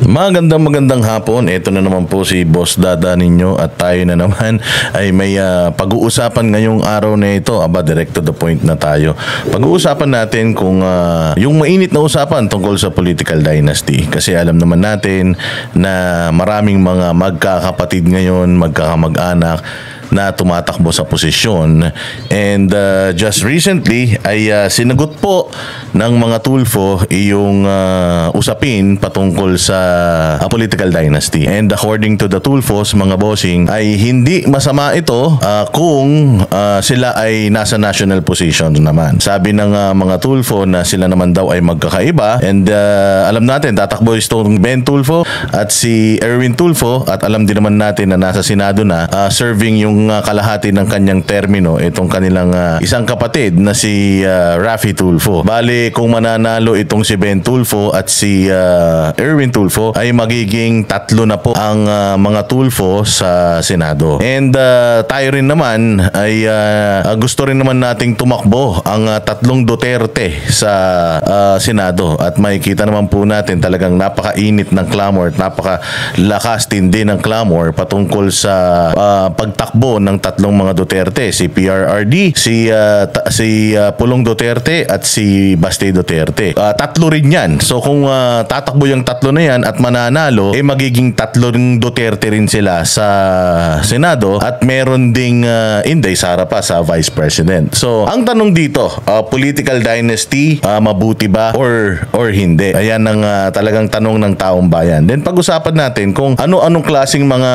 Magandang hapon. Ito na naman po si Boss Dada ninyo at tayo na naman ay may pag-uusapan ngayong araw na ito. Direct to the point na tayo. Pag-uusapan natin kung yung mainit na usapan tungkol sa political dynasty. Kasi alam naman natin na maraming mga magkakapatid ngayon, magkakamag-anak na tumatakbo sa posisyon. And just recently ay sinagot po ng mga Tulfo yung usapin patungkol sa political dynasty. And according to the Tulfos, mga bossing, ay hindi masama ito kung sila ay nasa national position naman. Sabi ng mga Tulfo na sila naman daw ay magkakaiba. And alam natin, tatakbo itong Ben Tulfo at si Erwin Tulfo, at alam din naman natin na nasa Senado na serving yung kalahati ng kanyang termino itong kanilang isang kapatid na si Raffy Tulfo. Bale, kung mananalo itong si Ben Tulfo at si Erwin Tulfo, ay magiging tatlo na po ang mga Tulfo sa Senado. And tayo rin naman ay gusto rin naman nating tumakbo ang tatlong Duterte sa Senado. At makikita naman po natin talagang napakainit ng clamor at napakalakas tindi ng clamor patungkol sa pagtakbo ng tatlong mga Duterte, si PRRD, si Pulong Duterte at si Baste Duterte. Tatlo rin yan. So kung tatakbo yung tatlo na yan at mananalo, magiging tatlo ring Duterte rin sila sa Senado at meron ding Inday Sara pa sa Vice President. So ang tanong dito, political dynasty, mabuti ba or hindi? Ayan ang talagang tanong ng taong bayan. Then pag-usapan natin kung ano-anong klaseng mga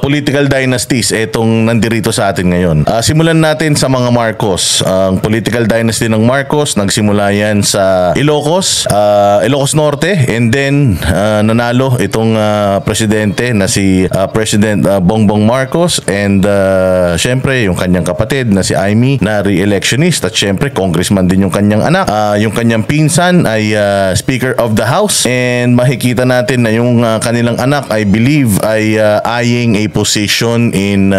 political dynasties etong nandirito sa atin ngayon. Simulan natin sa mga Marcos. Ang political dynasty ng Marcos, nagsimula yan sa Ilocos Norte, and then nanalo itong presidente na si President Bongbong Marcos, and syempre yung kanyang kapatid na si Amy na re-electionist, at syempre congressman din yung kanyang anak. Yung kanyang pinsan ay Speaker of the House, and makikita natin na yung kanilang anak, I believe, ay eyeing a position in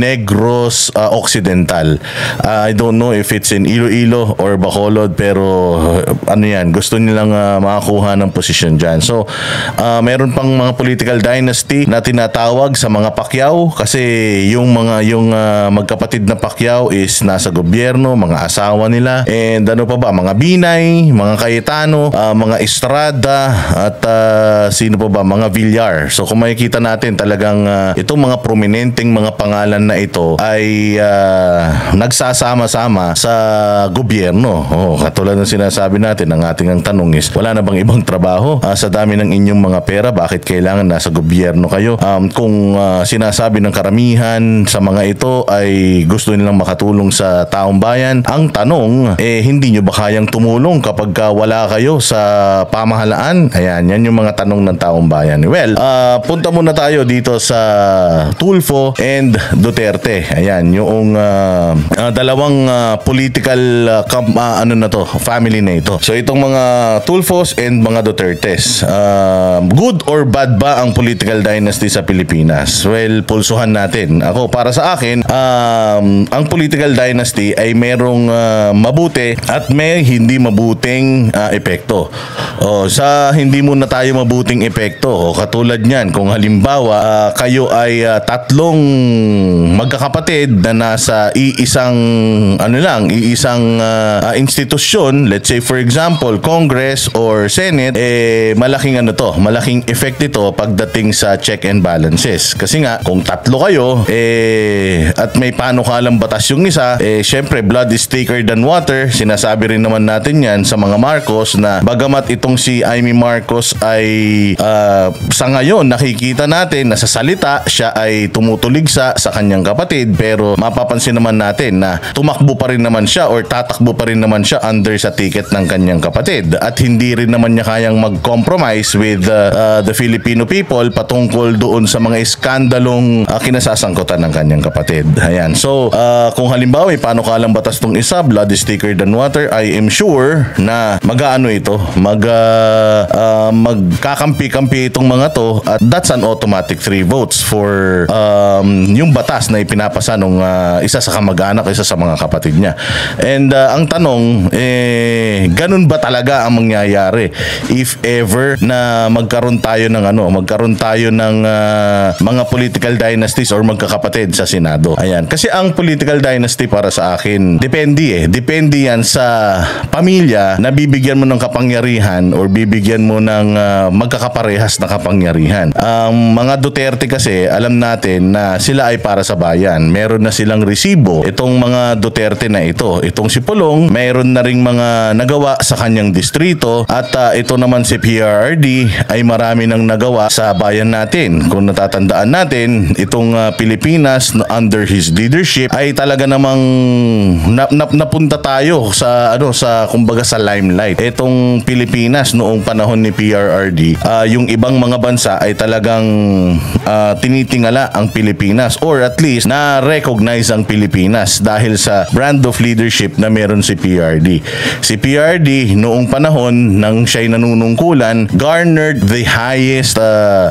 Negros Occidental. I don't know if it's in Iloilo or Bacolod, pero ano yan, gusto nilang makakuha ng posisyon dyan. So meron pang mga political dynasty na tinatawag sa mga Pacquiao, kasi yung magkapatid na Pacquiao is nasa gobyerno, mga asawa nila, and ano pa ba, mga Binay, mga Cayetano, mga Estrada, at sino pa ba, mga Villar. So kung makikita natin talagang itong mga prominenteng mga pangalan na ito ay nagsasama-sama sa gobyerno. Katulad ng sinasabi natin, ang ating ang tanong is, wala na bang ibang trabaho? Sa dami ng inyong mga pera, bakit kailangan nasa gobyerno kayo? Kung sinasabi ng karamihan sa mga ito ay gusto nilang makatulong sa taong bayan, ang tanong, hindi nyo ba kayang tumulong kapag wala kayo sa pamahalaan? Ayan, yan yung mga tanong ng taong bayan. Well, punta muna tayo dito sa Tulfo and Duterte. Ayan, yung dalawang political family na ito. So itong mga Tulfos and mga Dutertes, good or bad ba ang political dynasty sa Pilipinas? Well, pulsuhan natin. Ako, para sa akin, ang political dynasty ay merong mabuti at may hindi mabuting epekto. Sa hindi muna tayo mabuting epekto, katulad niyan, kung halimbawa kayo ay tatlong magkakapatid na nasa iisang institusyon, let's say for example Congress or Senate, malaking effect ito pagdating sa check and balances. Kasi nga, kung tatlo kayo at may panukalang batas yung isa, syempre blood is thicker than water. Sinasabi rin naman natin yan sa mga Marcos na bagamat itong si Amy Marcos ay sa ngayon nakikita natin na sa salita siya ay tumutuligsa sa kanyang kapatid, pero mapapansin naman natin na tumakbo pa rin naman siya or tatakbo pa rin naman siya under sa ticket ng kanyang kapatid, at hindi rin naman niya kayang mag-compromise with the Filipino people patungkol doon sa mga iskandalong kinasasangkutan ng kanyang kapatid. Ayan. So kung halimbawa may panukalang batas tong isa, blood is thicker than water, I am sure na mag-aano ito, magkakampi-kampi itong mga to at that's an automatic 3 votes for yung batas na ipinapasa nung isa sa kamag-anak, isa sa mga kapatid niya. And ang tanong, ganun ba talaga ang mangyayari if ever na magkaroon tayo ng mga political dynasties or magkakapatid sa Senado? Ayan. Kasi ang political dynasty para sa akin, depende yan sa pamilya na bibigyan mo ng kapangyarihan or bibigyan mo ng magkakaparehas na kapangyarihan. Ang mga Duterte kasi, alam natin na sila ay para sa bayan. Meron na silang resibo. Itong mga Duterte na ito, itong si Pulong, meron na ring mga nagawa sa kanyang distrito at ito naman si PRRD ay marami nang nagawa sa bayan natin. Kung natatandaan natin, itong Pilipinas under his leadership ay talaga namang napunta tayo sa kumbaga sa limelight. Itong Pilipinas noong panahon ni PRRD, yung ibang mga bansa ay talagang tinitingala ang Pilipinas or at least na-recognize ang Pilipinas dahil sa brand of leadership na meron si PRD. Si PRD noong panahon nang siya'y nanunungkulan garnered the highest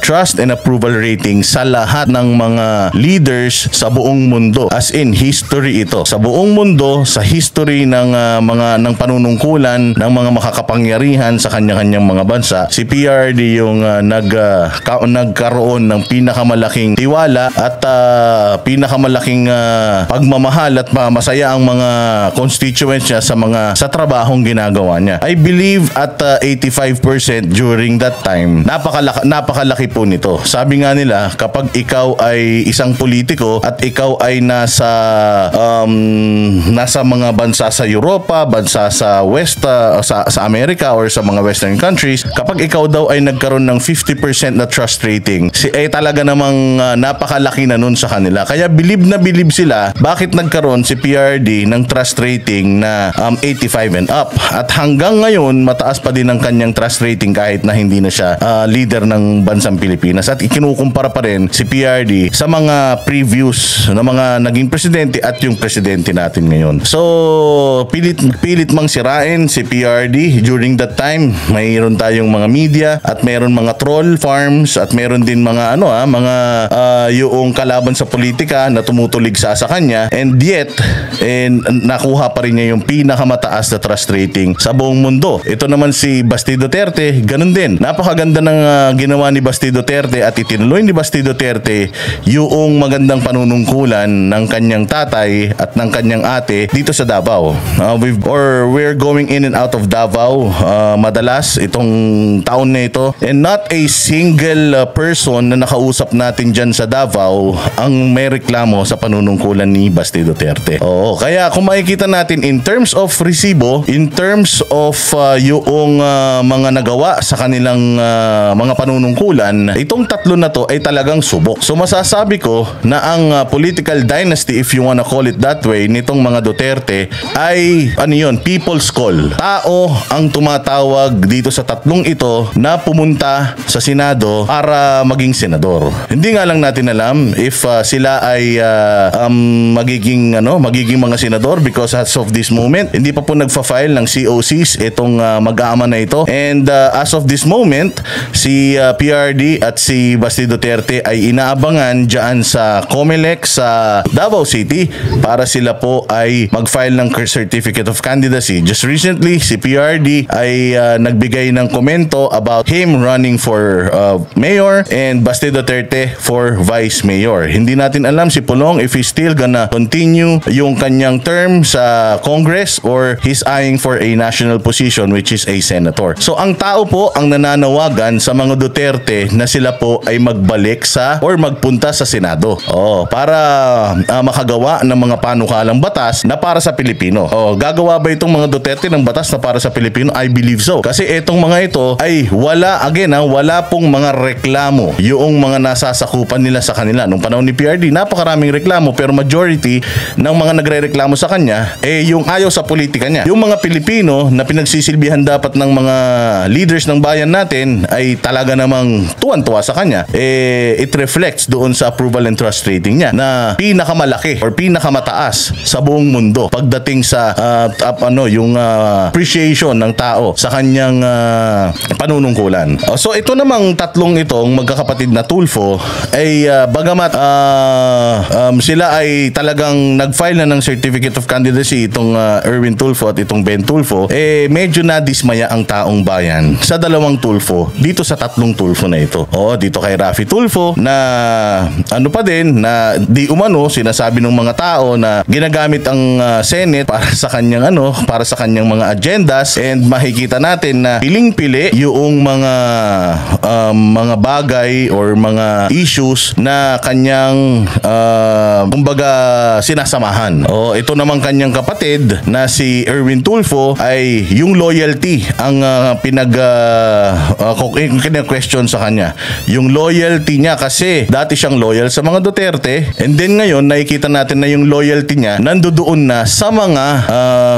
trust and approval rating sa lahat ng mga leaders sa buong mundo. As in history ito. Sa buong mundo, sa history ng panunungkulan ng mga makakapangyarihan sa kanya-kanyang mga bansa, si PRD yung nagkaroon ng pinakamalaking tiwala at pinakamalaking pagmamahal at masaya ang mga constituents niya sa trabahong ginagawa niya. I believe at 85% during that time, napakalaki po nito. Sabi nga nila, kapag ikaw ay isang politiko at ikaw ay nasa mga bansa sa Europa, bansa sa West, sa Amerika or sa mga Western countries, kapag ikaw daw ay nagkaroon ng 50% na trust rating, talaga namang napakalaki na nun sa kanila. Kaya bilib na bilib sila bakit nagkaroon si PRD ng trust rating na 85 and up. At hanggang ngayon, mataas pa din ang kanyang trust rating kahit na hindi na siya leader ng bansang Pilipinas. At ikinukumpara pa rin si PRD sa mga previous na mga naging presidente at yung presidente natin ngayon. So, pilit mang sirain si PRD during that time. Mayroon tayong mga media at mayroon mga troll farms at mayroon din mga yung kalaban sa politika na tumutulig sa kanya, and yet nakuha pa rin niya yung pinakamataas na trust rating sa buong mundo. Ito naman si Basti Duterte, ganun din. Napakaganda ng ginawa ni Basti Duterte at itinuloy ni Basti Duterte yung magandang panunungkulan ng kanyang tatay at ng kanyang ate dito sa Davao. We're going in and out of Davao madalas itong taon na ito, and not a single person na nakausap natin dyan sa Davao ang may reklamo sa panunungkulan ni Basti Duterte. Oo, kaya kung makikita natin in terms of resibo, in terms of yung mga nagawa sa kanilang mga panunungkulan, itong tatlo na to ay talagang subok. So masasabi ko na ang political dynasty, if you wanna call it that way, nitong mga Duterte ay people's call. Tao ang tumatawag dito sa tatlong ito na pumunta sa Senado para maging senador. Hindi nga lang natin alam if sila ay magiging mga senador because as of this moment, hindi pa po nagfa-file ng COCs itong mag-aama na ito. And as of this moment, si PRD at si Basti Duterte ay inaabangan dyan sa COMELEC sa Davao City para sila po ay mag-file ng certificate of candidacy. Just recently, si PRD ay nagbigay ng komento about him running for mayor and Basti Duterte for vice mayor. Hindi natin alam si Pulong if he's still gonna continue yung kanyang term sa Congress or he's eyeing for a national position which is a senator. So ang tao po ang nananawagan sa mga Duterte na sila po ay magbalik or magpunta sa Senado. Para makagawa ng mga panukalang batas na para sa Pilipino. Gagawa ba itong mga Duterte ng batas na para sa Pilipino? I believe so. Kasi itong mga ito ay wala pong mga reklamo yung mga nasasakupan nila sa kanila. Nung panahon ni PRD, napakaraming reklamo pero majority ng mga nagre-reklamo sa kanya yung ayaw sa politika niya. Yung mga Pilipino na pinagsisilbihan dapat ng mga leaders ng bayan natin ay talaga namang tuwan-tuwa sa kanya. It reflects doon sa approval and trust rating niya na pinakamalaki or pinakamataas sa buong mundo pagdating sa yung appreciation ng tao sa kanyang panunungkulan. So ito namang tatlong itong magkakapatid na Tulfo ay bagamat sila ay talagang nag-file na ng Certificate of Candidacy, itong Erwin Tulfo at itong Ben Tulfo, medyo nadismaya ang taong bayan sa dalawang Tulfo dito sa tatlong Tulfo na ito. Dito kay Raffy Tulfo na ano pa din, na di umano sinasabi ng mga tao na ginagamit ang Senate para sa kanyang para sa kanyang mga agendas, and makikita natin na piling-pili yung mga bagay or mga issues na kanyang kumbaga sinasamahan. Ito namang kanyang kapatid na si Erwin Tulfo ay yung loyalty ang question sa kanya. Yung loyalty niya, kasi dati siyang loyal sa mga Duterte, and then ngayon nakikita natin na yung loyalty niya nandoon na sa mga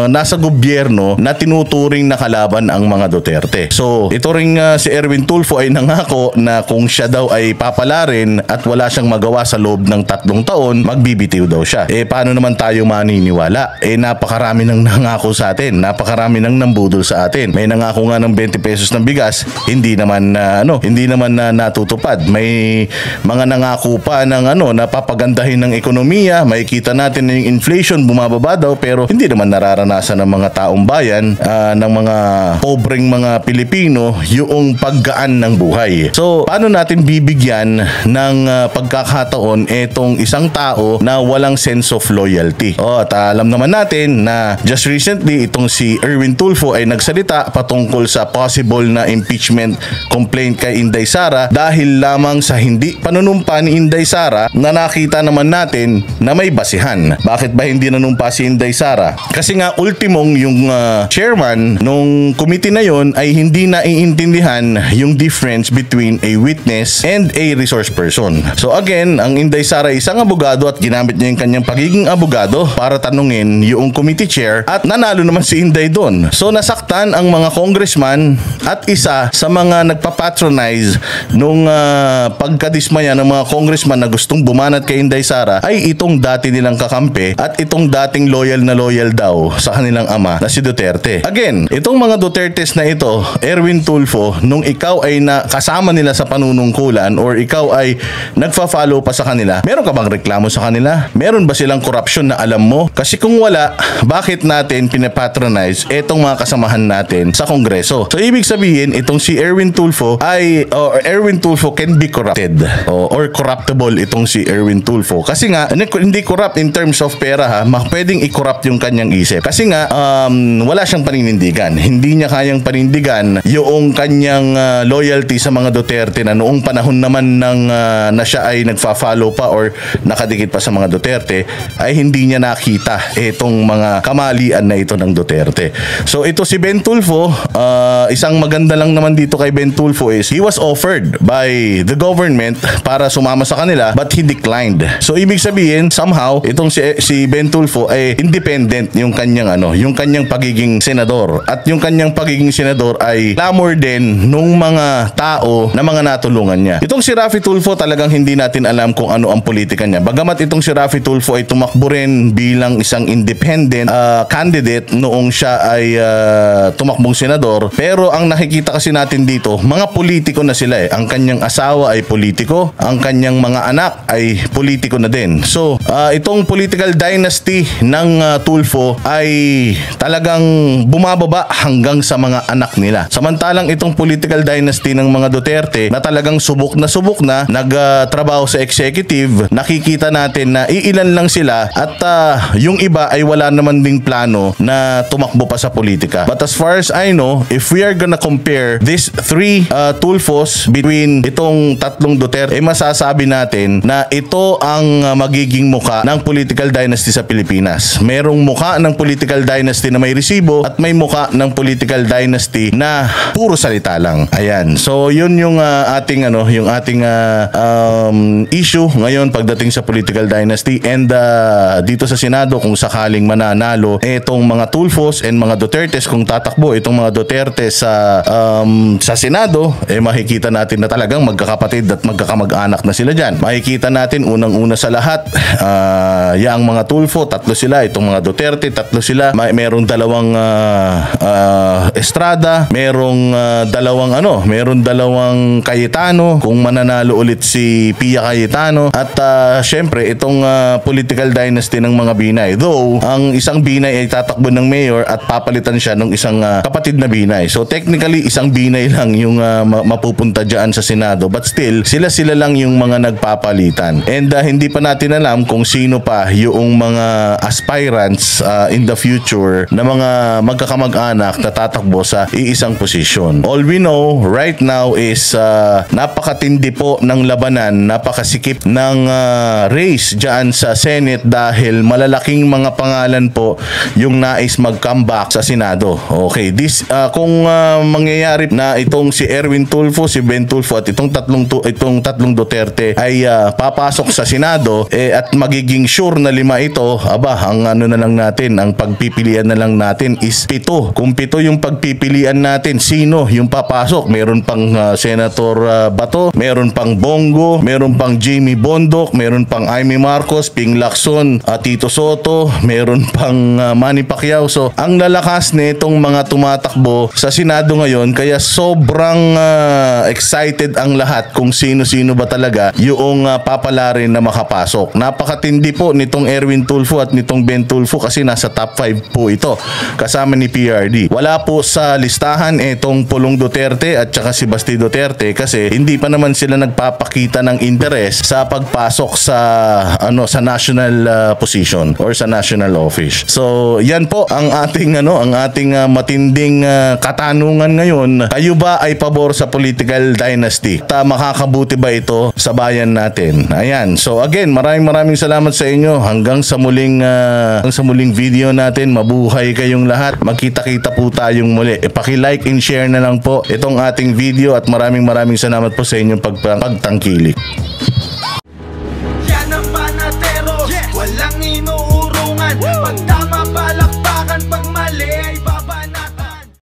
nasa gobyerno na tinuturing na kalaban ang mga Duterte. So ito ring si Erwin Tulfo ay nangako na kung siya daw ay papalarin at wala siyang magawa sa loob ng 3 taon, magbibitiw daw siya. Paano naman tayo maniniwala? Napakarami nang nangako sa atin, napakarami nang nambudol sa atin. May nangako nga ng 20 pesos ng bigas, hindi naman natutupad. May mga nangako pa ng napapagandahin ng ekonomiya. Makikita natin na yung inflation bumababa daw, pero hindi naman nararanasan ng mga taong bayan, ng mga pobreng mga Pilipino, yung paggaan ng buhay. So paano natin bibigyan ng pagkakataon etong isang tao na walang sense of loyalty? At alam naman natin na just recently itong si Erwin Tulfo ay nagsalita patungkol sa possible na impeachment complaint kay Inday Sara dahil lamang sa hindi panunumpa ni Inday Sara na nakita naman natin na may basihan. Bakit ba hindi nanumpa si Inday Sara? Kasi nga ultimong yung chairman nung committee na yon ay hindi naiintindihan yung difference between a witness and a resource person. So again, ang Inday Sara ay isang abogado at ginamit niya yung kanyang pagiging abogado para tanungin yung committee chair, at nanalo naman si Inday doon. So nasaktan ang mga congressman, at isa sa mga nagpapatronize nung pagkadismaya ng mga congressman na gustong bumanat kay Inday Sara ay itong dati nilang kakampi at itong dating loyal daw sa kanilang ama na si Duterte. Again, itong mga Dutertes na ito, Erwin Tulfo, nung ikaw ay kasama nila sa panunungkulan or ikaw ay nagfa-follow pa sa kanila, meron ka bang reklamo sa kanila? Meron ba silang korupsyon na alam mo? Kasi kung wala, bakit natin pinapatronize etong mga kasamahan natin sa Kongreso? So ibig sabihin, itong si Erwin Tulfo Erwin Tulfo can be corrupted or corruptible itong si Erwin Tulfo. Kasi nga, hindi corrupt in terms of pera pwedeng i-corrupt yung kanyang isip. Kasi nga, wala siyang paninindigan. Hindi niya kayang panindigan yung kanyang loyalty sa mga Duterte na noong panahon naman na siya ay nagfa-follow pa or nakadikit pa sa mga Duterte, ay hindi niya nakita itong mga kamalian na ito ng Duterte. So ito si Ben Tulfo, isang maganda lang naman dito kay Ben Tulfo is he was offered by the government para sumama sa kanila, but he declined. So ibig sabihin, somehow itong si Ben Tulfo ay independent yung kanyang pagiging senador, at yung kanyang pagiging senador ay clamor din nung mga tao na mga natulungan niya. Itong si Raffy Tulfo, talagang hindi natin alam kung ano ang politika niya. Bagamat itong si Raffy Tulfo ay tumakbo rin bilang isang independent candidate noong siya ay tumakbong senador, pero ang nakikita kasi natin dito, mga politiko na sila Ang kanyang asawa ay politiko, ang kanyang mga anak ay politiko na din. So, itong political dynasty ng Tulfo ay talagang bumababa hanggang sa mga anak nila. Samantalang itong political dynasty ng mga Duterte na talagang subok na nagtrabaho sa executive, nakikita natin na iilan lang sila, at yung iba ay wala naman ding plano na tumakbo pa sa politika. But as far as I know, if we are gonna compare these three Tulfos between itong tatlong Duterte, masasabi natin na ito ang magiging muka ng political dynasty sa Pilipinas. Merong muka ng political dynasty na may resibo, at may muka ng political dynasty na puro salita lang. Ayan. So yun yung ating issue ngayon pagdating sa political dynasty, and dito sa Senado kung sakaling mananalo itong mga Tulfos and mga Dutertes, kung tatakbo itong mga Duterte sa Senado, makikita natin na talagang magkakapatid at magkakamag-anak na sila dyan. Makikita natin unang-una sa lahat, yang mga Tulfo, tatlo sila. Itong mga Duterte, tatlo sila. Merong dalawang Estrada, merong merong dalawang Cayetano kung mananalo ulit si Pia Cayetano, at syempre itong political dynasty ng mga Binay. Though ang isang Binay ay tatakbo ng mayor at papalitan siya ng isang kapatid na Binay. So technically isang Binay lang yung mapupunta dyan sa Senado, but still sila lang yung mga nagpapalitan. And hindi pa natin alam kung sino pa yung mga aspirants in the future na mga magkakamag-anak na tatakbo sa iisang posisyon. All we know right now is napakatindi po ng labanan, napakasikip ng race dyan sa Senate dahil malalaking mga pangalan po yung nais mag-comeback sa Senado. Okay, kung mangyayari na itong si Erwin Tulfo, si Ben Tulfo at itong tatlong Duterte ay papasok sa Senado at magiging sure na 5 ito, ang ang pagpipilian na lang natin is 7. Kung 7 yung pagpipilian natin, sino yung papasok? Meron pang Senator Bato, meron pang Bongo, meron pang Jamie Bondoc, meron pang Amy Marcos, Ping Lacson, Tito Soto, meron pang Manny Pacquiao. So ang lalakas nitong mga tumatakbo sa Senado ngayon, kaya sobrang excited ang lahat kung sino-sino ba talaga yung papalarin na makapasok. Napakatindi po nitong Erwin Tulfo at nitong Ben Tulfo kasi nasa top 5 po ito kasama ni PRD. Wala po sa listahan itong Pulong Duterte at saka si Basti Duterte kasi hindi pa naman sila nagpapakita ng interes sa pagpasok sa national position or sa national office. So yan po ang ating matinding katanungan ngayon. Kayo ba ay pabor sa political dynasty? At makakabuti ba ito sa bayan natin? Ayan. So again, maraming salamat sa inyo. Hanggang sa muling video natin. Mabuhay kayong lahat. Magkita-kita po tayong muli. Paki-like and share na lang po itong ating video at maraming salamat po sa inyong pagtangkilik.